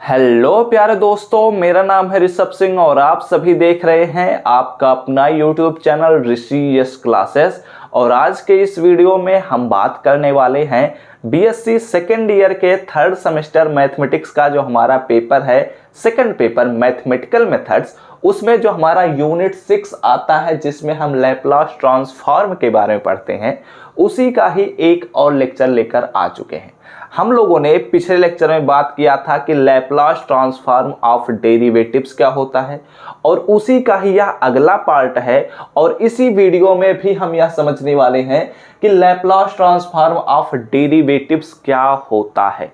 Hello प्यारे दोस्तों, मेरा नाम है ऋषभ सिंह और आप सभी देख रहे हैं आपका अपना यूट्यूब चैनल ऋषि यस क्लासेस। और आज के इस वीडियो में हम बात करने वाले हैं बीएससी सेकेंड ईयर के थर्ड सेमेस्टर मैथमेटिक्स का जो हमारा पेपर है, सेकंड पेपर मैथमेटिकल मेथड्स, उसमें जो हमारा यूनिट 6 आता है जिसमें हम लैप्लास ट्रांसफॉर्म के बारे में पढ़ते हैं, उसी का ही एक और लेक्चर लेकर आ चुके हैं। हम लोगों ने पिछले लेक्चर में बात किया था कि लैप्लास ट्रांसफॉर्म ऑफ डेरिवेटिव्स क्या होता है और उसी का ही यह अगला पार्ट है। और इसी वीडियो में भी हम यह समझने वाले हैं कि लैप्लास ट्रांसफॉर्म ऑफ डेरिवेटिव्स क्या होता है।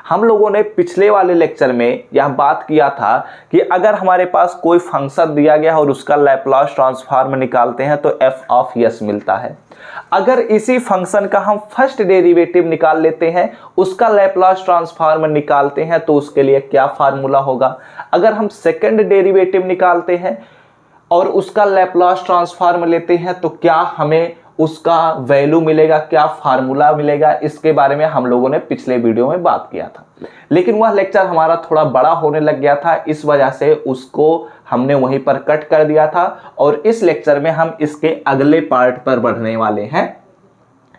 हम लोगों ने पिछले वाले लेक्चर में यह बात किया था कि अगर हमारे पास कोई फंक्शन दिया गया और उसका लैप्लास ट्रांसफॉर्म निकालते हैं तो एफ ऑफ एस मिलता है। अगर इसी फंक्शन का हम फर्स्ट डेरिवेटिव निकाल लेते हैं, उसका लैप्लास ट्रांसफॉर्म निकालते हैं तो उसके लिए क्या फार्मूला होगा। अगर हम सेकंड डेरिवेटिव निकालते हैं और उसका लैप्लास ट्रांसफॉर्म लेते हैं तो क्या हमें उसका वैल्यू मिलेगा, क्या फार्मूला मिलेगा, इसके बारे में हम लोगों ने पिछले वीडियो में बात किया था। लेकिन वह लेक्चर हमारा थोड़ा बड़ा होने लग गया था, इस वजह से उसको हमने वहीं पर कट कर दिया था। और इस लेक्चर में हम इसके अगले पार्ट पर बढ़ने वाले हैं।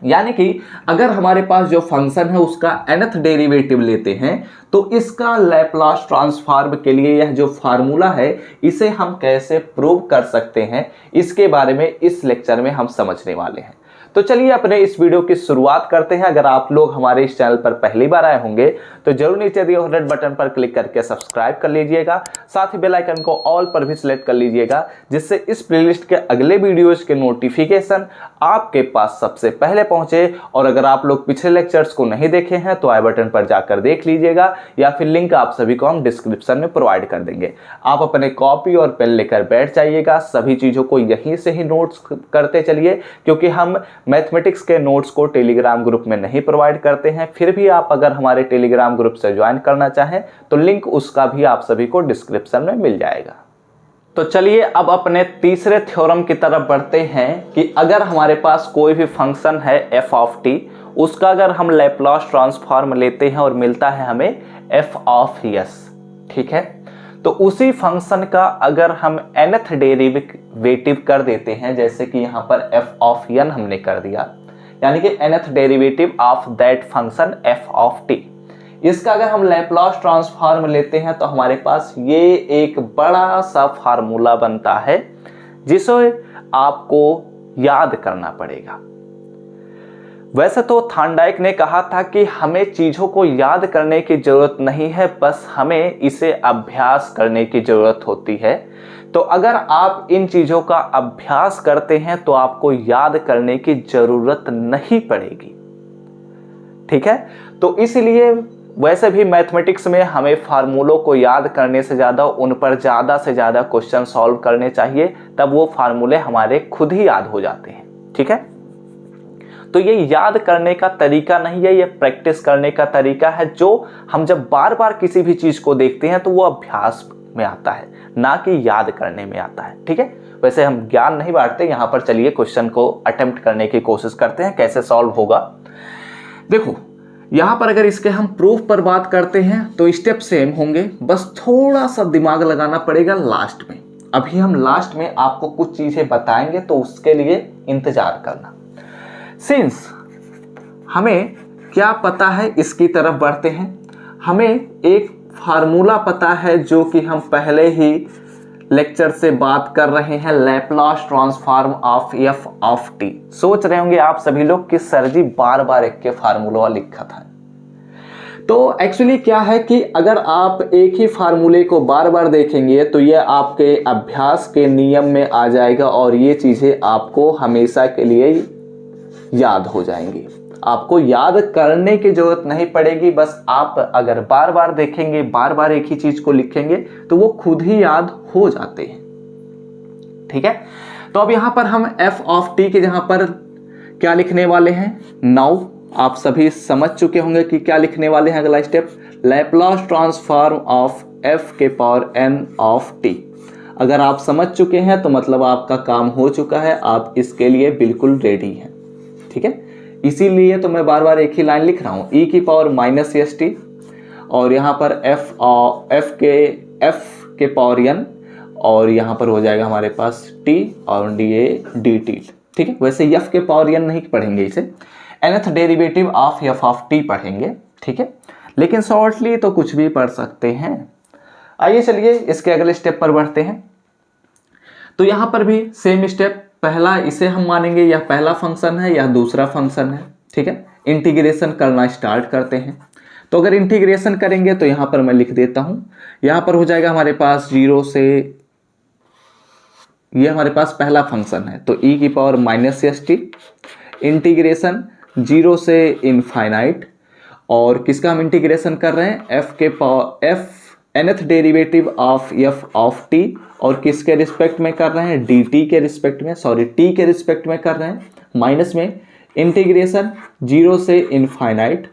यानी कि अगर हमारे पास जो फंक्शन है उसका nth डेरिवेटिव लेते हैं तो इसका लैप्लास ट्रांसफॉर्म के लिए यह जो फार्मूला है इसे हम कैसे प्रूव कर सकते हैं, इसके बारे में इस लेक्चर में हम समझने वाले हैं। तो चलिए अपने इस वीडियो की शुरुआत करते हैं। अगर आप लोग हमारे इस चैनल पर पहली बार आए होंगे तो जरूर नीचे दिए रेड बटन पर क्लिक करके सब्सक्राइब कर लीजिएगा, साथ ही बेल आइकन को ऑल पर भी सिलेक्ट कर लीजिएगा, जिससे इस प्लेलिस्ट के अगले वीडियोज के नोटिफिकेशन आपके पास सबसे पहले पहुंचे। और अगर आप लोग पिछले लेक्चर्स को नहीं देखे हैं तो आई बटन पर जाकर देख लीजिएगा, या फिर लिंक आप सभी को हम डिस्क्रिप्शन में प्रोवाइड कर देंगे। आप अपने कॉपी और पेन लेकर बैठ जाइएगा, सभी चीज़ों को यहीं से ही नोट्स करते चलिए, क्योंकि हम मैथमेटिक्स के नोट्स को टेलीग्राम ग्रुप में नहीं प्रोवाइड करते हैं। फिर भी आप अगर हमारे टेलीग्राम ग्रुप से ज्वाइन करना चाहें तो लिंक उसका भी आप सभी को डिस्क्रिप्शन में मिल जाएगा। तो चलिए अब अपने तीसरे थ्योरम की तरफ बढ़ते हैं कि अगर हमारे पास कोई भी फंक्शन है एफ ऑफ टी, उसका अगर हम लैप्लास ट्रांसफॉर्म लेते हैं और मिलता है हमें एफ ऑफ एस, ठीक है, तो उसी फंक्शन का अगर हम nth डेरिवेटिव कर देते हैं, जैसे कि यहाँ पर एफ ऑफ एन हमने कर दिया, यानी कि nth derivative of that function F of T, इसका अगर हम लैप्लास ट्रांसफॉर्म लेते हैं तो हमारे पास ये एक बड़ा सा फार्मूला बनता है जिसे आपको याद करना पड़ेगा। वैसे तो थॉर्नडाइक ने कहा था कि हमें चीज़ों को याद करने की ज़रूरत नहीं है, बस हमें इसे अभ्यास करने की ज़रूरत होती है। तो अगर आप इन चीज़ों का अभ्यास करते हैं तो आपको याद करने की ज़रूरत नहीं पड़ेगी, ठीक है। तो इसलिए वैसे भी मैथमेटिक्स में हमें फार्मूलों को याद करने से ज़्यादा उन पर ज़्यादा से ज़्यादा क्वेश्चन सॉल्व करने चाहिए, तब वो फार्मूले हमारे खुद ही याद हो जाते हैं, ठीक है। तो ये याद करने का तरीका नहीं है, ये प्रैक्टिस करने का तरीका है, जो हम जब बार बार किसी भी चीज़ को देखते हैं तो वो अभ्यास में आता है, ना कि याद करने में आता है, ठीक है। वैसे हम ज्ञान नहीं बांटते यहाँ पर, चलिए क्वेश्चन को अटेम्प्ट करने की कोशिश करते हैं कैसे सॉल्व होगा। देखो यहाँ पर अगर इसके हम प्रूफ पर बात करते हैं तो स्टेप सेम होंगे, बस थोड़ा सा दिमाग लगाना पड़ेगा लास्ट में। अभी हम लास्ट में आपको कुछ चीज़ें बताएंगे तो उसके लिए इंतजार करना। सिंस हमें क्या पता है, इसकी तरफ बढ़ते हैं। हमें एक फार्मूला पता है जो कि हम पहले ही लेक्चर से बात कर रहे हैं, Laplace transform of F of T. सोच रहे होंगे आप सभी लोग कि सर जी बार बार एक के फार्मूला लिखा था। तो एक्चुअली क्या है कि अगर आप एक ही फार्मूले को बार बार देखेंगे तो ये आपके अभ्यास के नियम में आ जाएगा और ये चीज़ें आपको हमेशा के लिए याद हो जाएंगी। आपको याद करने की जरूरत नहीं पड़ेगी, बस आप अगर बार बार देखेंगे, बार बार एक ही चीज को लिखेंगे तो वो खुद ही याद हो जाते हैं, ठीक है। तो अब यहां पर हम एफ ऑफ टी के जहां पर क्या लिखने वाले हैं, नाउ आप सभी समझ चुके होंगे कि क्या लिखने वाले हैं। अगला step, Laplace transform of F के पावर एन ऑफ टी। अगर आप समझ चुके हैं तो मतलब आपका काम हो चुका है, आप इसके लिए बिल्कुल रेडी हैं, ठीक है। इसीलिए तो मैं बार बार एक ही लाइन लिख रहा हूं, ई की पावर माइनस एस टी और यहाँ पर एफ के पावर n, और यहाँ पर हो जाएगा हमारे पास t और डी टी। ठीक है, वैसे f के पावर n नहीं पढ़ेंगे, इसे nth derivative of f of t पढ़ेंगे। ठीक है, लेकिन शॉर्टली तो कुछ भी पढ़ सकते हैं। आइए चलिए इसके अगले स्टेप पर बढ़ते हैं। तो यहाँ पर भी सेम स्टेप, पहला इसे हम मानेंगे यह पहला फंक्शन है या दूसरा फंक्शन है। ठीक है, इंटीग्रेशन करना स्टार्ट करते हैं। तो अगर इंटीग्रेशन करेंगे तो यहाँ पर मैं लिख देता हूँ, यहाँ पर हो जाएगा हमारे पास 0 से, ये हमारे पास पहला फंक्शन है तो e की power minus S T, integration 0 से इनफाइनाइट, और किसका हम इंटीग्रेशन कर रहे हैं, f के power f nth derivative of f of t, और किसके रिस्पेक्ट में कर रहे हैं, dt के रिस्पेक्ट में, सॉरी t के रिस्पेक्ट में कर रहे हैं, माइनस में इंटीग्रेशन 0 से इनफाइनाइट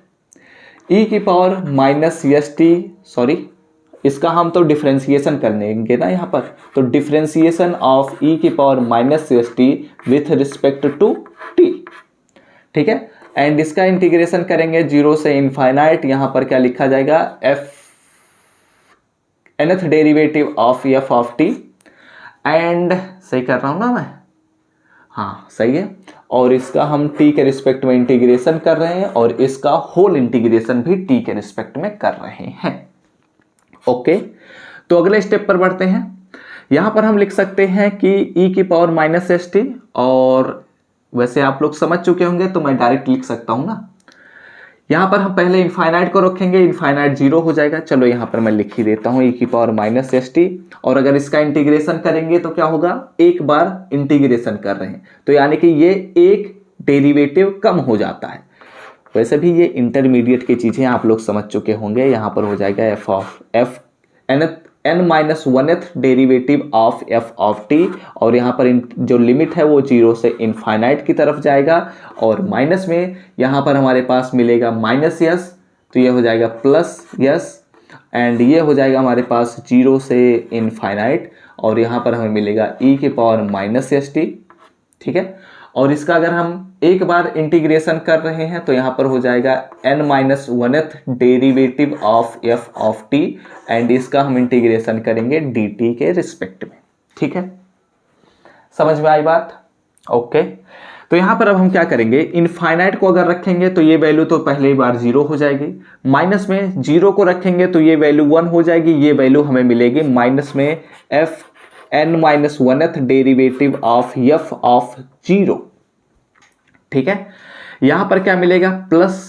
e की power minus S T, sorry इसका हम तो डिफ्रेंसिएशन करेंगे ना यहाँ पर, तो डिफ्रेंसिएशन ऑफ e की power minus S T with respect to t। ठीक है, एंड इसका इंटीग्रेशन करेंगे 0 से इनफाइनाइट, यहाँ पर क्या लिखा जाएगा, f nth derivative of f of t, and सही कर रहा हूँ ना मैं, हाँ सही है, और इसका हम t के रिस्पेक्ट में इंटीग्रेशन कर रहे हैं, और इसका होल इंटीग्रेशन भी t के रिस्पेक्ट में कर रहे हैं। ओके, तो अगले स्टेप पर बढ़ते हैं। यहाँ पर हम लिख सकते हैं कि e की पावर माइनस एस टी, और वैसे आप लोग समझ चुके होंगे तो मैं डायरेक्ट लिख सकता हूँ ना। यहाँ पर हम पहले इनफाइनाइट को रखेंगे, इनफाइनाइट 0 हो जाएगा, चलो यहाँ पर मैं लिख ही देता हूँ e की पावर माइनस एस टी, और अगर इसका इंटीग्रेशन करेंगे तो क्या होगा, एक बार इंटीग्रेशन कर रहे हैं तो यानी कि ये एक डेरिवेटिव कम हो जाता है। वैसे भी ये इंटरमीडिएट की चीज़ें आप लोग समझ चुके होंगे। यहाँ पर हो जाएगा F of n minus 1th derivative of f of t, और यहाँ पर जो लिमिट है वो 0 से इनफाइनाइट की तरफ जाएगा, और माइनस में यहाँ पर हमारे पास मिलेगा माइनस यस, तो ये हो जाएगा प्लस यस, एंड ये हो जाएगा हमारे पास 0 से इनफाइनाइट, और यहाँ पर हमें मिलेगा e की पावर माइनस एस टी। ठीक है, और इसका अगर हम एक बार इंटीग्रेशन कर रहे हैं तो यहाँ पर हो जाएगा n minus 1th derivative of f of t, and इसका हम इंटीग्रेशन करेंगे dt के रिस्पेक्ट में। ठीक है, समझ में आई बात। ओके, तो यहाँ पर अब हम क्या करेंगे, इनफाइनाइट को अगर रखेंगे तो ये वैल्यू तो पहले ही बार 0 हो जाएगी, माइनस में 0 को रखेंगे तो ये वैल्यू 1 हो जाएगी, ये वैल्यू हमें मिलेगी माइनस में f n minus 1th derivative of f of 0। ठीक है, यहां पर क्या मिलेगा, प्लस।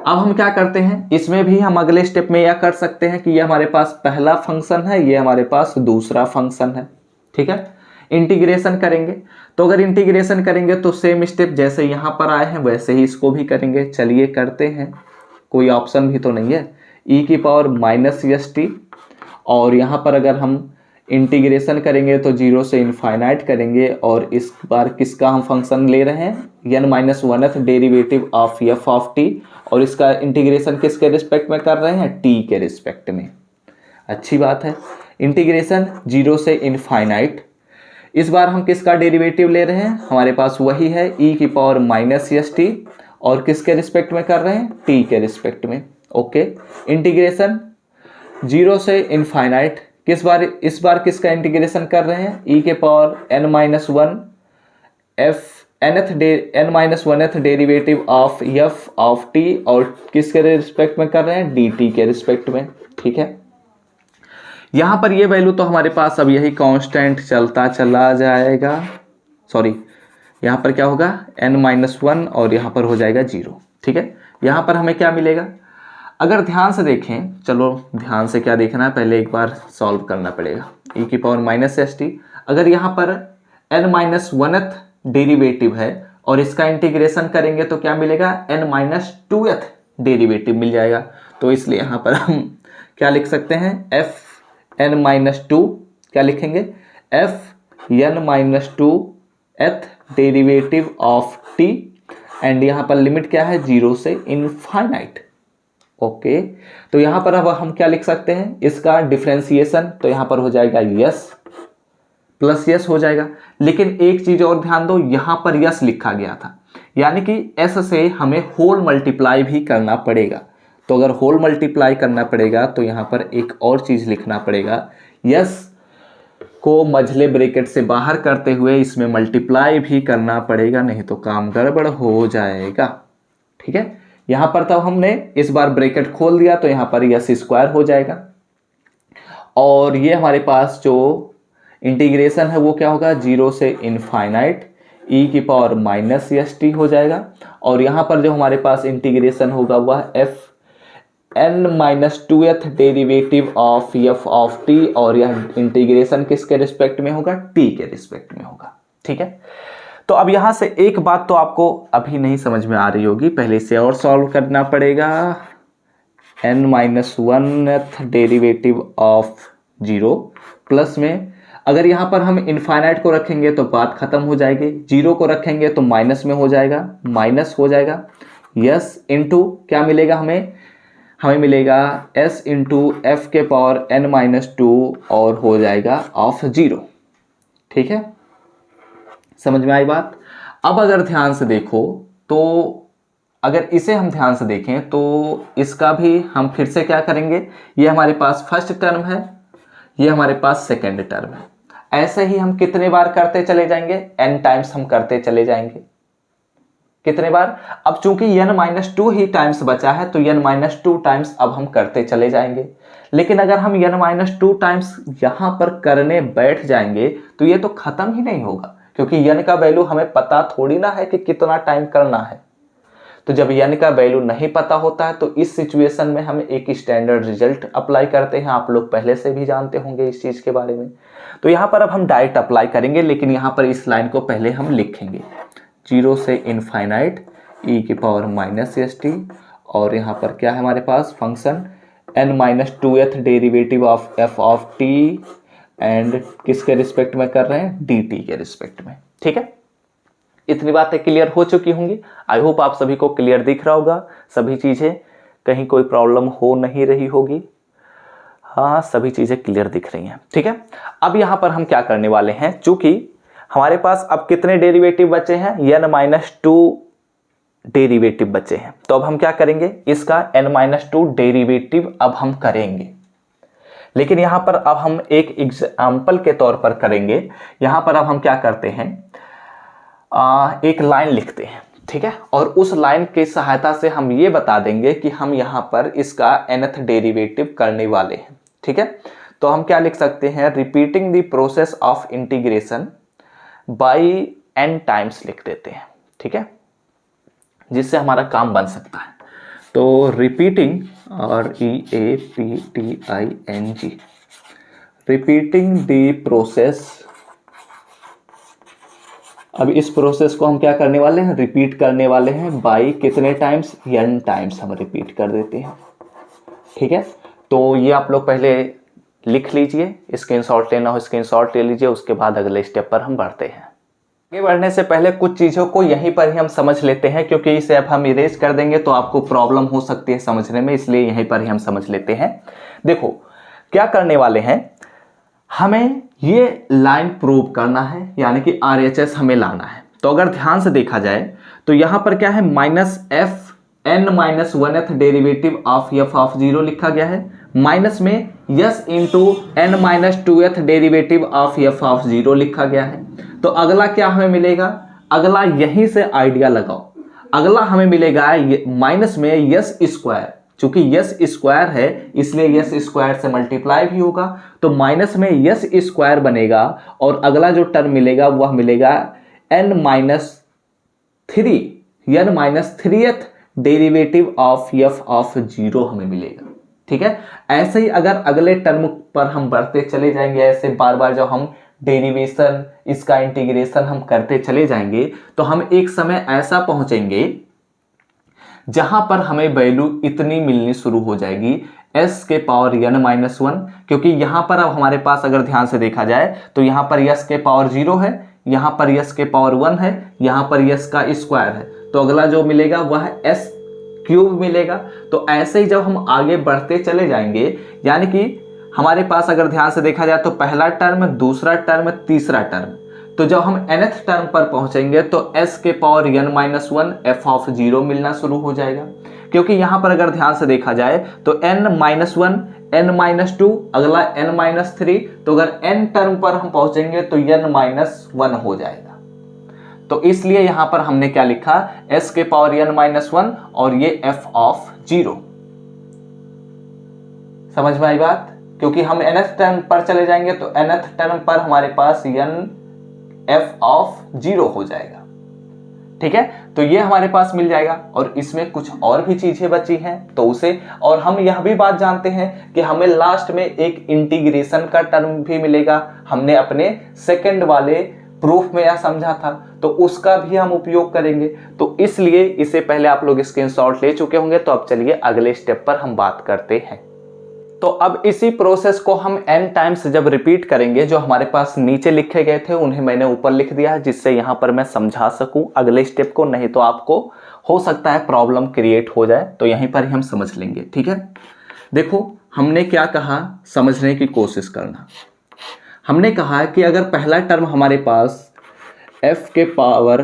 अब हम क्या करते हैं, इसमें भी हम अगले स्टेप में यह कर सकते हैं कि ये हमारे पास पहला फंक्शन है, ये हमारे पास दूसरा फंक्शन है। ठीक है, इंटीग्रेशन करेंगे तो अगर इंटीग्रेशन करेंगे तो सेम स्टेप जैसे यहां पर आए हैं वैसे ही इसको भी करेंगे। चलिए करते हैं, कोई ऑप्शन भी तो नहीं है, e की पावर माइनस एस टी, और यहाँ पर अगर हम इंटीग्रेशन करेंगे तो 0 से इनफाइनाइट करेंगे, और इस बार किसका हम फंक्शन ले रहे हैं, n minus 1th derivative of f of t, और इसका इंटीग्रेशन किसके रिस्पेक्ट में कर रहे हैं, t के रिस्पेक्ट में। अच्छी बात है, इंटीग्रेशन 0 से इनफाइनाइट, इस बार हम किसका डेरिवेटिव ले रहे हैं, हमारे पास वही है e की पावर माइनस एस टी, और किसके रिस्पेक्ट में कर रहे हैं, t के रिस्पेक्ट में। ओके, इंटीग्रेशन 0 से इनफाइनाइट, इस बार किसका इंटीग्रेशन कर रहे हैं, e के power n minus 1 n minus 1th derivative of f of t, और किसके रिस्पेक्ट में कर रहे हैं, dt के रिस्पेक्ट में। ठीक है, यहाँ पर ये वैल्यू तो हमारे पास अब यही कांस्टेंट चलता चला जाएगा, सॉरी यहाँ पर क्या होगा, n माइनस 1, और यहाँ पर हो जाएगा 0। ठीक है, यहाँ पर हमें क्या मिलेगा, अगर ध्यान से देखें, चलो ध्यान से क्या देखना है, पहले एक बार सॉल्व करना पड़ेगा, e की पावर माइनस एस टी, अगर यहाँ पर n माइनस 1th डेरिवेटिव है और इसका इंटीग्रेशन करेंगे तो क्या मिलेगा, n माइनस 2th डेरिवेटिव मिल जाएगा, तो इसलिए यहाँ पर हम क्या लिख सकते हैं, f n माइनस 2, क्या लिखेंगे, f n minus 2th derivative of t, and यहाँ पर लिमिट क्या है, 0 से इनफाइनाइट। ओके, तो यहाँ पर अब हम क्या लिख सकते हैं, इसका डिफरेंशिएशन, तो यहाँ पर हो जाएगा यस प्लस यस हो जाएगा, लेकिन एक चीज और ध्यान दो, यहाँ पर यस लिखा गया था, यानी कि एस से हमें होल मल्टीप्लाई भी करना पड़ेगा, तो अगर होल मल्टीप्लाई करना पड़ेगा तो यहाँ पर एक और चीज़ लिखना पड़ेगा, यस को मझले ब्रैकेट से बाहर करते हुए इसमें मल्टीप्लाई भी करना पड़ेगा, नहीं तो काम गड़बड़ हो जाएगा। ठीक है, यहाँ पर तब हमने इस बार ब्रैकेट खोल दिया तो यहाँ पर यस स्क्वायर हो जाएगा, और ये हमारे पास जो इंटीग्रेशन है वो क्या होगा, 0 से इनफाइनाइट e की पावर माइनस एस टी हो जाएगा, और यहाँ पर जो हमारे पास इंटीग्रेशन होगा वह F N minus two th derivative of F of T, और यह इंटीग्रेशन किसके रिस्पेक्ट में होगा, टी के रिस्पेक्ट में होगा। ठीक है, तो अब यहाँ से एक बात तो आपको अभी नहीं समझ में आ रही होगी, पहले इसे और सॉल्व करना पड़ेगा। एन माइनस वन एथ डेरिवेटिव ऑफ 0 प्लस में, अगर यहाँ पर हम इनफाइनाइट को रखेंगे तो बात खत्म हो जाएगी, 0 को रखेंगे तो माइनस में हो जाएगा, माइनस हो जाएगा यस इंटू क्या मिलेगा हमें मिलेगा s इंटू एफ के पावर n माइनस 2 और हो जाएगा ऑफ 0। ठीक है, समझ में आई बात। अब अगर ध्यान से देखो तो अगर इसे हम ध्यान से देखें तो इसका भी हम फिर से क्या करेंगे, ये हमारे पास फर्स्ट टर्म है, ये हमारे पास सेकेंड टर्म है, ऐसे ही हम कितने बार करते चले जाएंगे, n टाइम्स हम करते चले जाएंगे। कितने बार, अब चूंकि n-2 ही टाइम्स बचा है तो n-2 टाइम्स अब हम करते चले जाएंगे, लेकिन अगर हम n-2 टाइम्स यहां पर करने बैठ जाएंगे तो ये तो खत्म ही नहीं होगा, क्योंकि n का वैल्यू हमें पता थोड़ी ना है कि कितना टाइम करना है। तो जब n का वैल्यू नहीं पता होता है तो इस सिचुएशन में हम एक स्टैंडर्ड रिजल्ट अप्लाई करते हैं, आप लोग पहले से भी जानते होंगे इस चीज के बारे में। तो यहाँ पर अब हम डायरेक्ट अप्लाई करेंगे, लेकिन यहाँ पर इस लाइन को पहले हम लिखेंगे, 0 से इनफाइनाइट e की पावर माइनस एस टी, और यहाँ पर क्या है हमारे पास function n minus 2th derivative of f of t and किसके रिस्पेक्ट में कर रहे हैं, dt के रिस्पेक्ट में। ठीक है, इतनी बातें क्लियर हो चुकी होंगी। आई होप आप सभी को क्लियर दिख रहा होगा सभी चीज़ें, कहीं कोई प्रॉब्लम हो नहीं रही होगी। हाँ, सभी चीज़ें क्लियर दिख रही हैं। ठीक है, अब यहाँ पर हम क्या करने वाले हैं, चूंकि हमारे पास अब कितने डेरिवेटिव बचे हैं, n-2 डेरिवेटिव बचे हैं, तो अब हम क्या करेंगे, इसका n-2 डेरिवेटिव अब हम करेंगे, लेकिन यहां पर अब हम एक एग्जाम्पल के तौर पर करेंगे। यहां पर अब हम क्या करते हैं, एक लाइन लिखते हैं। ठीक है, और उस लाइन की सहायता से हम ये बता देंगे कि हम यहां पर इसका nth डेरिवेटिव करने वाले हैं। ठीक है, तो हम क्या लिख सकते हैं, repeating the process of integration by n times लिख देते हैं। ठीक है, जिससे हमारा काम बन सकता है। तो repeating, REAPTING, repeating the process, अब इस प्रोसेस को हम क्या करने वाले हैं, रिपीट करने वाले हैं बाई कितने टाइम्स, n टाइम्स हम रिपीट कर देते हैं। ठीक है, तो ये आप लोग पहले लिख लीजिए, स्क्रीनशॉट लेना हो स्क्रीनशॉट ले लीजिए, उसके बाद अगले स्टेप पर हम बढ़ते हैं। आगे बढ़ने से पहले कुछ चीज़ों को यहीं पर ही हम समझ लेते हैं, क्योंकि इसे अब हम इरेज कर देंगे तो आपको प्रॉब्लम हो सकती है समझने में, इसलिए यहीं पर ही हम समझ लेते हैं। देखो क्या करने वाले हैं, हमें ये लाइन प्रूव करना है, यानी कि RHS हमें लाना है। तो अगर ध्यान से देखा जाए तो यहाँ पर क्या है, minus F n-1th derivative of f of 0 लिखा गया है, माइनस में yes into n-2th derivative of f of 0 लिखा गया है। तो अगला क्या हमें मिलेगा, अगला यहीं से आइडिया लगाओ, अगला हमें मिलेगा माइनस में यस स्क्वायर, चूंकि यस स्क्वायर है इसलिए यस स्क्वायर से मल्टीप्लाई भी होगा, तो माइनस में यस स्क्वायर बनेगा, और अगला जो टर्म मिलेगा वह मिलेगा n-3th derivative of f of 0 हमें मिलेगा। ठीक है, ऐसे ही अगर अगले टर्म पर हम बढ़ते चले जाएंगे, ऐसे बार बार जब हम डेरिवेशन, इसका इंटीग्रेशन हम करते चले जाएंगे, तो हम एक समय ऐसा पहुंचेंगे जहां पर हमें वैल्यू इतनी मिलनी शुरू हो जाएगी s के पावर n-1, क्योंकि यहां पर अब हमारे पास अगर ध्यान से देखा जाए तो यहां पर s के पावर 0 है, यहां पर s के पावर 1 है, यहां पर s का स्क्वायर है, तो अगला जो मिलेगा वह s क्यूब मिलेगा। तो ऐसे ही जब हम आगे बढ़ते चले जाएंगे, यानी कि हमारे पास अगर ध्यान से देखा जाए तो पहला टर्म, दूसरा टर्म, तीसरा टर्म, तो जब हम nth टर्म पर पहुंचेंगे तो s के पावर n-1 f ऑफ 0 मिलना शुरू हो जाएगा, क्योंकि यहाँ पर अगर ध्यान से देखा जाए तो n-1, n-2, अगला n-3, तो अगर n टर्म पर हम पहुंचेंगे तो n-1 हो जाएगा। तो इसलिए यहां पर हमने क्या लिखा, s के पावर n-1 और ये f(0). समझ में आई बात? क्योंकि हम nth टर्म पर चले जाएंगे तो nth टर्म पर हमारे पास f(0) हो जाएगा। ठीक है, तो ये हमारे पास मिल जाएगा। और इसमें कुछ और भी चीजें बची हैं तो उसे, और हम यह भी बात जानते हैं कि हमें लास्ट में एक इंटीग्रेशन का टर्म भी मिलेगा। हमने अपने सेकंड वाले प्रूफ में यह समझा था, तो उसका भी हम उपयोग करेंगे। तो इसलिए इसे पहले आप लोग स्क्रीनशॉट ले चुके होंगे। तो अब चलिए अगले स्टेप पर हम बात करते हैं। तो अब इसी प्रोसेस को हम n टाइम्स जब रिपीट करेंगे, जो हमारे पास नीचे लिखे गए थे उन्हें मैंने ऊपर लिख दिया है, जिससे यहां पर मैं समझा सकूं अगले स्टेप को, नहीं तो आपको हो सकता है प्रॉब्लम क्रिएट हो जाए। तो यहीं पर ही हम समझ लेंगे। ठीक है, देखो हमने क्या कहा, समझने की कोशिश करना। हमने कहा कि अगर पहला टर्म हमारे पास f के power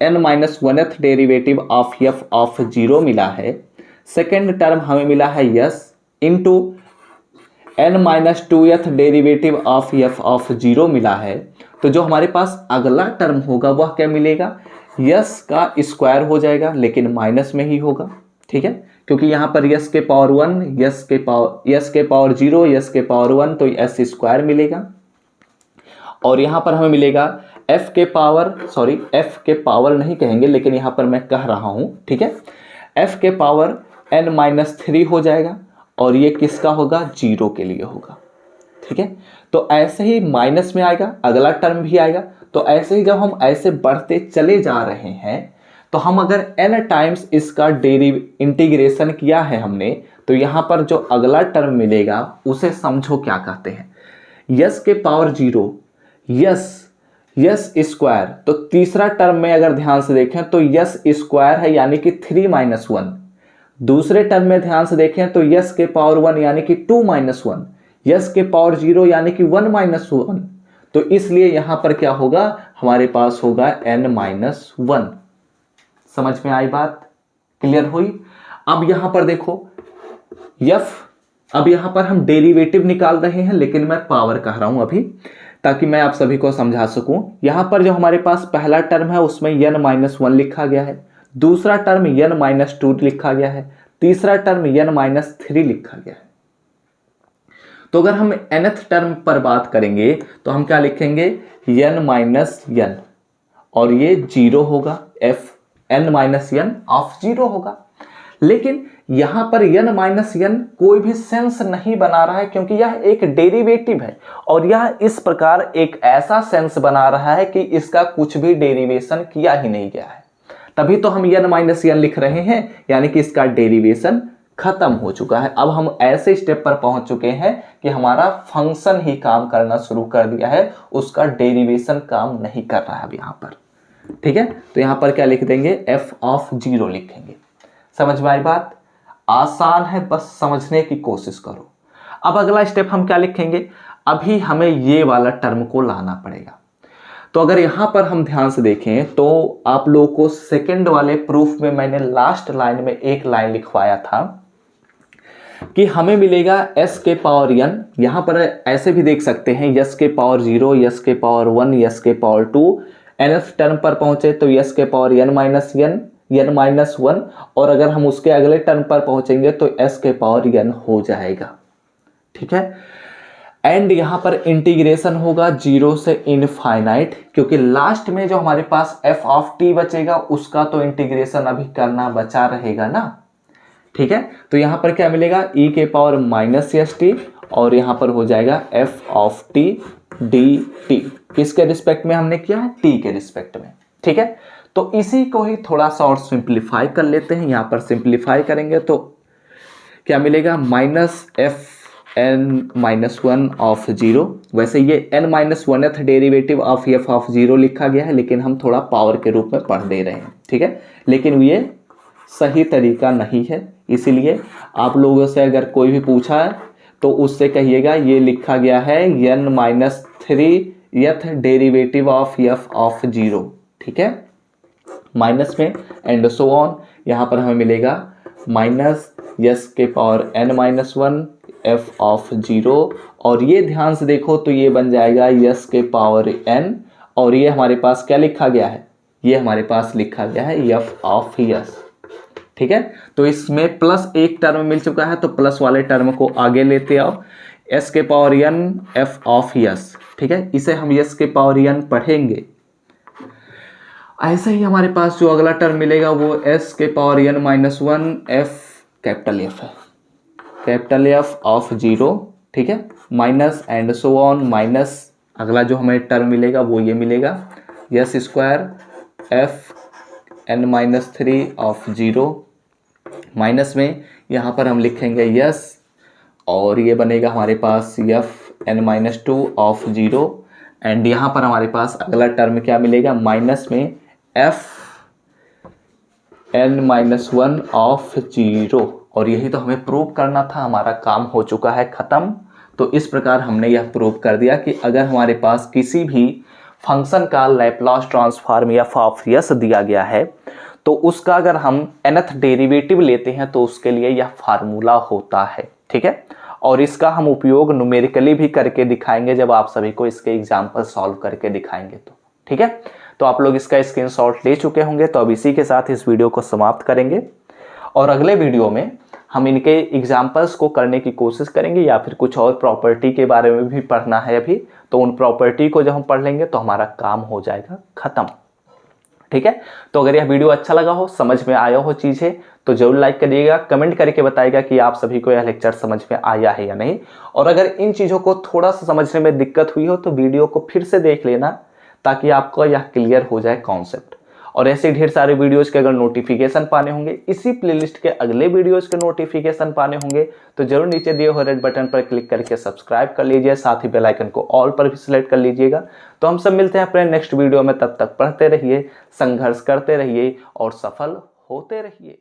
n-1th derivative of f(0) मिला है, सेकेंड टर्म हमें मिला है yes into n-2th derivative of f(0) मिला है, तो जो हमारे पास अगला टर्म होगा वह क्या मिलेगा, यस का स्क्वायर हो जाएगा, लेकिन माइनस में ही होगा। ठीक है, क्योंकि यहाँ पर यस के पावर 1, यस के पावर 0, यस के पावर 1, तो यस स्क्वायर मिलेगा। और यहाँ पर हमें मिलेगा f के पावर नहीं कहेंगे, लेकिन यहाँ पर मैं कह रहा हूँ। ठीक है, f के पावर n-3 हो जाएगा, और ये किसका होगा, 0 के लिए होगा। ठीक है, तो ऐसे ही माइनस में आएगा, अगला टर्म भी आएगा। तो ऐसे ही जब हम ऐसे बढ़ते चले जा रहे हैं, तो हम अगर n टाइम्स इसका इंटीग्रेशन किया है हमने, तो यहाँ पर जो अगला टर्म मिलेगा उसे समझो क्या कहते हैं, यस के पावर 0, यस स्क्वायर। तो तीसरा टर्म में अगर ध्यान से देखें तो यस स्क्वायर है, यानी कि 3-1। दूसरे टर्म में ध्यान से देखें तो यस के पावर 1 यानी कि 2-1, यस के पावर 0 यानी कि 1-1। तो इसलिए यहां पर क्या होगा, हमारे पास होगा n-1। समझ में आई बात, क्लियर हुई? अब यहां पर देखो अब यहां पर हम डेरिवेटिव निकाल रहे हैं, लेकिन मैं पावर कह रहा हूं अभी, ताकि मैं आप सभी को समझा सकूं। यहां पर जो हमारे पास पहला टर्म है उसमें n-1 लिखा गया है, दूसरा टर्म n-2 लिखा गया है, तीसरा टर्म n-3 लिखा गया है। तो अगर हम nth टर्म पर बात करेंगे तो हम क्या लिखेंगे, n-n, और ये 0 होगा, n-0 होगा। लेकिन यहां पर n-n कोई भी सेंस नहीं बना रहा है, क्योंकि यह एक डेरिवेटिव है, और यह इस प्रकार एक ऐसा सेंस बना रहा है कि इसका कुछ भी डेरिवेशन किया ही नहीं गया है। तभी तो हम n-n लिख रहे हैं, यानी कि इसका डेरिवेशन खत्म हो चुका है। अब हम ऐसे स्टेप पर पहुंच चुके हैं कि हमारा फंक्शन ही काम करना शुरू कर दिया है, उसका डेरिवेशन काम नहीं कर रहा है अब यहां पर। ठीक है, तो यहां पर क्या लिख देंगे, f(0) लिखेंगे। समझ में आई बात? आसान है, बस समझने की कोशिश करो। अब अगला स्टेप हम क्या लिखेंगे, अभी हमें ये वाला टर्म को लाना पड़ेगा। तो अगर यहां पर हम ध्यान से देखें तो आप लोगों को सेकंड वाले प्रूफ में मैंने लास्ट लाइन में एक लाइन लिखवाया था कि हमें मिलेगा s के पावर n। यहां पर ऐसे भी देख सकते हैं, यस के पावर 0, यस के पावर 1, यस के पावर 2, nth टर्म पर पहुंचे तो यस के पावर n-1, और अगर हम उसके अगले टर्म पर पहुंचेंगे तो s के पावर n हो जाएगा। ठीक है, एंड यहां पर इंटीग्रेशन होगा 0 से इनफाइनाइट, क्योंकि लास्ट में जो हमारे पास f(t) बचेगा उसका तो इंटीग्रेशन अभी करना बचा रहेगा ना। ठीक है, तो यहां पर क्या मिलेगा, e के पावर -st, और यहां पर हो जाएगा f(t) dt। किसके रिस्पेक्ट में हमने किया है, t के रिस्पेक्ट में। ठीक है, तो इसी को ही थोड़ा सा और सिंप्लीफाई कर लेते हैं। यहां पर सिंप्लीफाई करेंगे तो क्या मिलेगा, -fn-1 ऑफ 0। वैसे ये n-1th डेरिवेटिव ऑफ f(0) लिखा गया है, लेकिन हम थोड़ा पावर के रूप में पढ़ दे रहे हैं। ठीक है, लेकिन ये सही तरीका नहीं है, इसीलिए आप लोगों से अगर कोई भी पूछा है तो उससे कहिएगा ये लिखा गया है n-3th डेरिवेटिव ऑफ f(0). ठीक है, माइनस में एंड सो ऑन, यहाँ पर हमें मिलेगा माइनस यस के power n minus 1 f of 0, और ये ध्यान से देखो तो ये बन जाएगा यस के पावर n, और ये हमारे पास क्या लिखा गया है, ये हमारे पास लिखा गया है f ऑफ यस। ठीक है, तो इसमें प्लस एक टर्म मिल चुका है तो प्लस वाले टर्म को आगे लेते आओ, s के power n f of yes. ठीक है, इसे हम यस के पावर n पढ़ेंगे। ऐसे ही हमारे पास जो अगला टर्म मिलेगा वो s के power n minus 1 f capital F है, कैपिटल F ऑफ 0। ठीक है, minus and so on, minus अगला जो हमें टर्म मिलेगा वो ये मिलेगा yes square f n minus 3 of 0, minus में यहाँ पर हम लिखेंगे यस, और ये बनेगा हमारे पास f n minus 2 of 0, and यहाँ पर हमारे पास अगला टर्म क्या मिलेगा, माइनस में f n माइनस 1 ऑफ 0, और यही तो हमें प्रूव करना था। हमारा काम हो चुका है ख़त्म। तो इस प्रकार हमने यह प्रूव कर दिया कि अगर हमारे पास किसी भी फंक्शन का लैप्लास ट्रांसफॉर्म या ऑफ यस दिया गया है तो उसका अगर हम nth डेरिवेटिव लेते हैं तो उसके लिए यह फार्मूला होता है। ठीक है, और इसका हम उपयोग न्यूमेरिकली भी करके दिखाएंगे जब आप सभी को इसके एग्जाम्पल सॉल्व करके दिखाएंगे तो। ठीक है, तो आप लोग इसका स्क्रीनशॉट ले चुके होंगे, तो अब इसी के साथ इस वीडियो को समाप्त करेंगे, और अगले वीडियो में हम इनके एग्जाम्पल्स को करने की कोशिश करेंगे, या फिर कुछ और प्रॉपर्टी के बारे में भी पढ़ना है अभी, तो उन प्रॉपर्टी को जब हम पढ़ लेंगे तो हमारा काम हो जाएगा ख़त्म। ठीक है, तो अगर यह वीडियो अच्छा लगा हो, समझ में आया हो चीज़ें, तो जरूर लाइक करिएगा, कमेंट करके बताइएगा कि आप सभी को यह लेक्चर समझ में आया है या नहीं, और अगर इन चीज़ों को थोड़ा सा समझने में दिक्कत हुई हो तो वीडियो को फिर से देख लेना ताकि आपको यह क्लियर हो जाए कॉन्सेप्ट। और ऐसे ढेर सारे वीडियोज़ के अगर नोटिफिकेशन पाने होंगे, इसी प्लेलिस्ट के अगले वीडियोज़ के नोटिफिकेशन पाने होंगे, तो जरूर नीचे दिए हुए रेड बटन पर क्लिक करके सब्सक्राइब कर लीजिए, साथ ही बेल आइकन को ऑल पर भी सिलेक्ट कर लीजिएगा। तो हम सब मिलते हैं अपने नेक्स्ट वीडियो में, तब तक पढ़ते रहिए, संघर्ष करते रहिए और सफल होते रहिए।